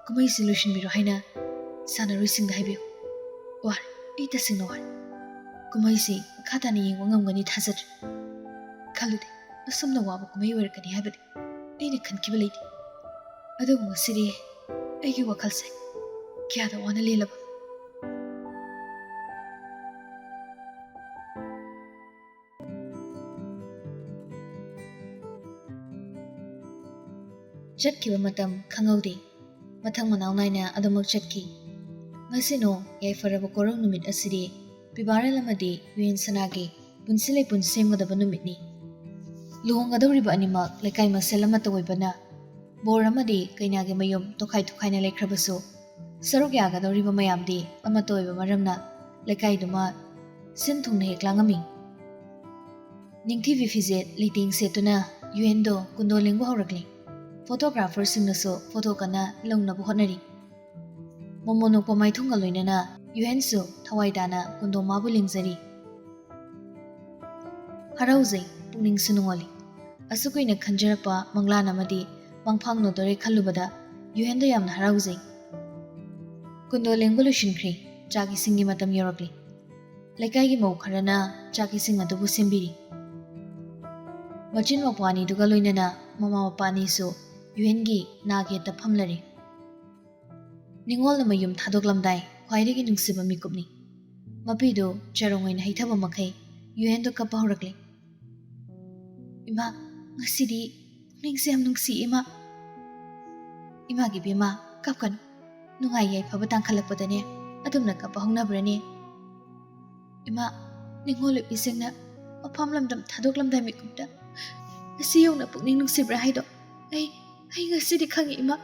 ꯀꯨꯝꯍꯩꯁꯤ ꯂꯣꯏꯁꯤꯟꯕꯤꯔꯣ ꯍꯥꯏꯅ ꯁꯥꯟꯅꯔꯣꯏꯁꯤꯡꯗ ꯍꯥꯏꯕꯤꯌꯨ ꯋꯥꯔꯦ ꯑꯩ ꯇꯁꯦꯡꯅ ꯋꯥꯔꯦ ꯀꯨꯝꯍꯩꯁꯤ ꯃꯈꯥ ꯇꯥꯅ ꯌꯦꯡꯕ ꯉꯝꯒꯅꯤ ꯊꯥꯖꯗ꯭ꯔꯦ ꯈꯜꯂꯨꯗꯦ ꯑꯁꯨꯝꯅ ꯋꯥꯕ ꯀꯨꯝꯍꯩ ꯑꯣꯏꯔꯛꯀꯅꯤ ꯍꯥꯏꯕꯗꯤ ꯑꯩꯅ ꯈꯟꯈꯤꯕ ꯂꯩꯇꯦ ꯑꯗꯨꯕꯨ ꯉꯁꯤꯗꯤ ꯑꯩꯒꯤ ꯋꯥꯈꯜꯁꯦ ꯀꯌꯥꯗ ꯋꯥꯅ ꯂꯦꯜꯂꯕ ꯆꯠꯈꯤꯕ ꯃꯇꯝ ꯈꯪꯍꯧꯗꯦ ꯃꯊꯪ ꯃꯅꯥꯎ ꯅꯥꯏꯅ ꯑꯗꯨꯃꯛ ꯆꯠꯈꯤ ꯉꯁꯤ ꯅꯣꯡ ꯌꯥꯏꯐꯔꯕ ꯀꯣꯔꯧ ꯅꯨꯃꯤꯠ ꯑꯁꯤꯗꯤ ꯄꯤꯕꯥꯔꯦꯜ ꯑꯃꯗꯤ ꯌꯨꯌꯦꯟ ꯁꯅꯥꯒꯤ ꯄꯨꯟꯁꯤ ꯂꯩꯄꯨꯟ ꯁꯦꯝꯒꯗꯕ ꯅꯨꯃꯤꯠꯅꯤ ꯂꯨꯍꯣꯡꯒꯗꯧꯔꯤꯕ ꯑꯅꯤꯃꯛ ꯂꯩꯀꯥꯏ ꯃꯁꯦꯜ ꯑꯃꯠꯇ ꯑꯣꯏꯕꯅ ꯕꯣꯔ ꯑꯃꯗꯤ ꯀꯩꯅꯥꯒꯤ ꯃꯌꯨꯝ ꯇꯣꯈꯥꯏ ꯇꯣꯈꯥꯏꯅ ꯂꯩꯈ꯭ꯔꯕꯁꯨ ꯁꯔꯨꯛ ꯌꯥꯒꯗꯧꯔꯤꯕ ꯃꯌꯥꯝꯗꯤ ꯑꯃꯠꯇ ꯑꯣꯏꯕ ꯃꯔꯝꯅ ꯂꯩꯀꯥꯏꯗꯨꯃ ꯁꯤꯟ ꯊꯨꯡꯅ ꯍꯦꯛ ꯂꯥꯡꯉꯝꯃꯤ ꯅꯤꯡꯊꯤꯕꯤ ꯐꯤꯖꯦꯠ ꯂꯩꯇꯦꯡ ꯁꯦꯠꯇꯨꯅ ꯌꯨꯌꯦꯟꯗꯣ ꯀꯨꯟꯗꯣ ꯂꯦꯡꯕ ꯍꯧꯔꯛꯂꯤ ꯐꯣꯇꯣꯒ꯭ꯔꯥꯐꯔꯁꯤꯡꯅꯁꯨ ꯐꯣꯇꯣ ꯀꯟꯅ ꯂꯧꯅꯕ ꯍꯣꯠꯅꯔꯤ ꯃꯣꯃꯣ ꯅꯣꯛꯄ ꯃꯥꯏꯊꯣꯡꯒ ꯂꯣꯏꯅꯅ ꯌꯨꯌꯦꯟꯁꯨ ꯊꯋꯥꯏ ꯇꯥꯅ ꯀꯨꯟꯗꯣꯃꯥꯕꯨ ꯂꯦꯡꯖꯔꯤ ꯍꯔꯥꯎꯖꯩ ꯄꯨꯛꯅꯤꯡꯁꯨ ꯅꯨꯡꯉꯣꯜꯂꯤ ꯑꯁꯨꯛ ꯀꯨꯏꯅ ꯈꯟꯖꯔꯛꯄ ꯃꯪꯂꯥꯟ ꯑꯃꯗꯤ ꯃꯪꯐꯥꯡꯅꯗꯣꯔꯦ ꯈꯜꯂꯨꯕꯗ ꯌꯨꯌꯦꯟꯗꯣ ꯌꯥꯝꯅ ꯍꯔꯥꯎꯖꯩ ꯀꯨꯟꯗꯣ ꯂꯦꯡꯕ ꯂꯣꯏꯁꯤꯟꯈ꯭ꯔꯦ ꯆꯥꯛ ꯏꯁꯤꯡꯒꯤ ꯃꯇꯝ ꯌꯧꯔꯛꯂꯤ ꯂꯩꯀꯥꯏꯒꯤ ꯃꯧ ꯈꯔꯅ ꯆꯥꯛ ꯏꯁꯤꯡ ꯑꯗꯨꯕꯨ ꯁꯦꯝꯕꯤꯔꯤ ꯃꯆꯤꯟ ꯃꯧꯄ꯭ꯋꯥ ꯑꯅꯤꯗꯨꯒ ꯂꯣꯏꯅꯅ ꯃꯃꯥ ꯃꯄꯥ ꯑꯅꯤꯁꯨ ꯌꯨꯌꯦꯟꯒꯤ ꯅꯥꯒꯦꯠꯇ ꯐꯝꯂꯔꯤ Ningol na mayum thadoklamdai khwaidagi nungsiba mikupni. Mapido charongoina haithaba makai UN do kappa horakli. Ima ngasidi ningsi am nungsi ima. Ima gi bima kapkan nungai yai phaba tangkhalakpadane adumna kappa hongnabrani. Ima Ningol isengna mafam lamdam thadoklamdai mikupta ngasi yongna pukning nungsibra haido ai ngasidi khangi ima.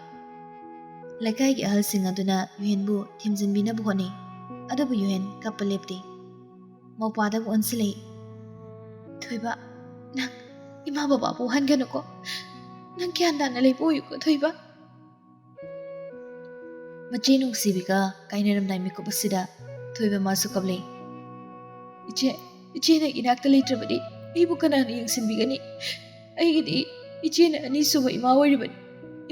Laikai gi ahalsing aduna UN bu thimjinbina bu honi adabu UN kappa lepti mawpada bu onsilei thoiba nang ima baba bu hangano ko nang kyan dana leibo yuko thoiba machi nungsibika kainaramdai mikupasida thoiba masu kablei iche na inakta leitrabadi ibu kanana yangsinbigani aigidi iche na ani suba ima waribani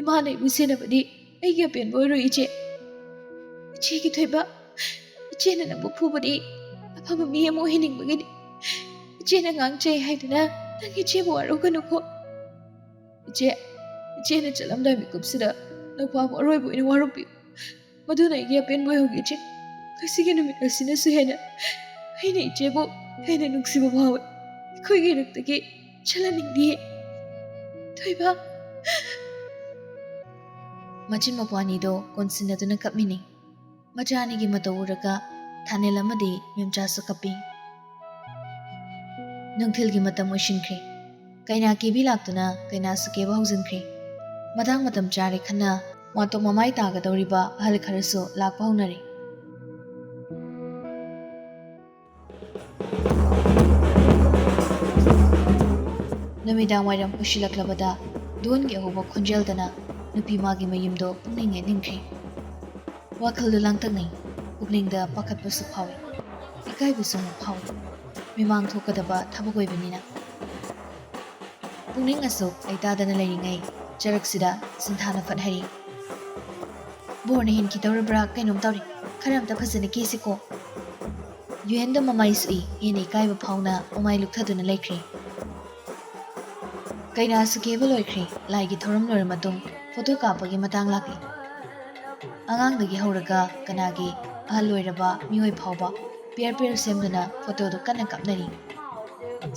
ima na ibu senabadi aigi apen boiro iche ki thoiba iche na nangbu phubadi afaba mi amo hiningbagani iche na ngangchai haiduna nang iche bu waruganu ko iche na chalamdai mikupsida nangpa aroibu ina warupi maduna aigi apen boihogi iche kasigi numit asina suhena haina iche bu haina nungsiba bawe koigi raktagi chalaningdi thoiba machin mapani do konsinaduna kapmini machani gi matawuraga thanel amadi memchasu kapi nungthil gi matam oshinkre kaina kebi laktuna kaina sukeba haujinkre madang matam chari khana mato mamai taga doriba hal kharasu lakpa honari namidang wairam pushilaklabada don ge hoba khunjeldana nupi magi mayimdo pungninge ningkhe wakhaldu langtaknai pukningda pakhatpasu phawi ikaibusu phawi mimang thokadaba thabagoibanina pungning asu aitadana leiringai charaksida sinthana fathari borne hin kitawrabra kainom tawri kharamta phajana kesiko UN da mamai sui ene kaiba phawna mamai lukthaduna laikhre kaina sukeba loikre laigi thoram lor matung photo kapagi matang lakli angang dagi hauraga kanagi ahal loiraba mioi phawba pair semduna photo do kana kapnari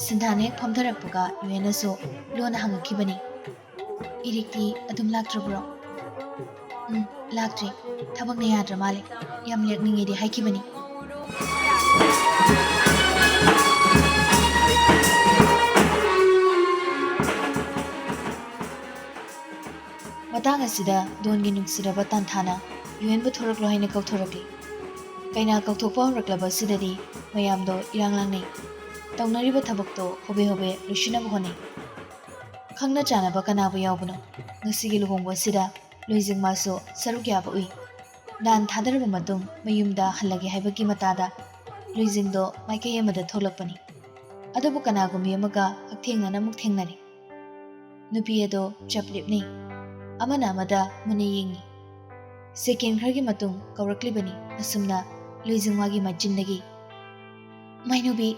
sindhane phamtharakpaga UN aso lona hangakibani irikti adum laktrabro laktre thabakna yadra male yam lekninge di haikibani matang asida dongi nungsiraba tanthana UN bu thoraklo haina kauthoraki kaina kauthokpa horaklaba sidadi mayamdo iranglangnei tawnariba thabakto hobe lushina bhone khangna chana ba kana bu yawbuno ngasigi luhongba sida loijing maso sarukya ba ui dan thadarba matung mayumda halage haibaki matada loijing do maikai amada tholakpani adabu kana gumi amaga hakthengna namuk thengnari nupi edo chaplipni amana amada mune yengi second khargi matung kawraklibani asumna loijing magi majindagi mainobi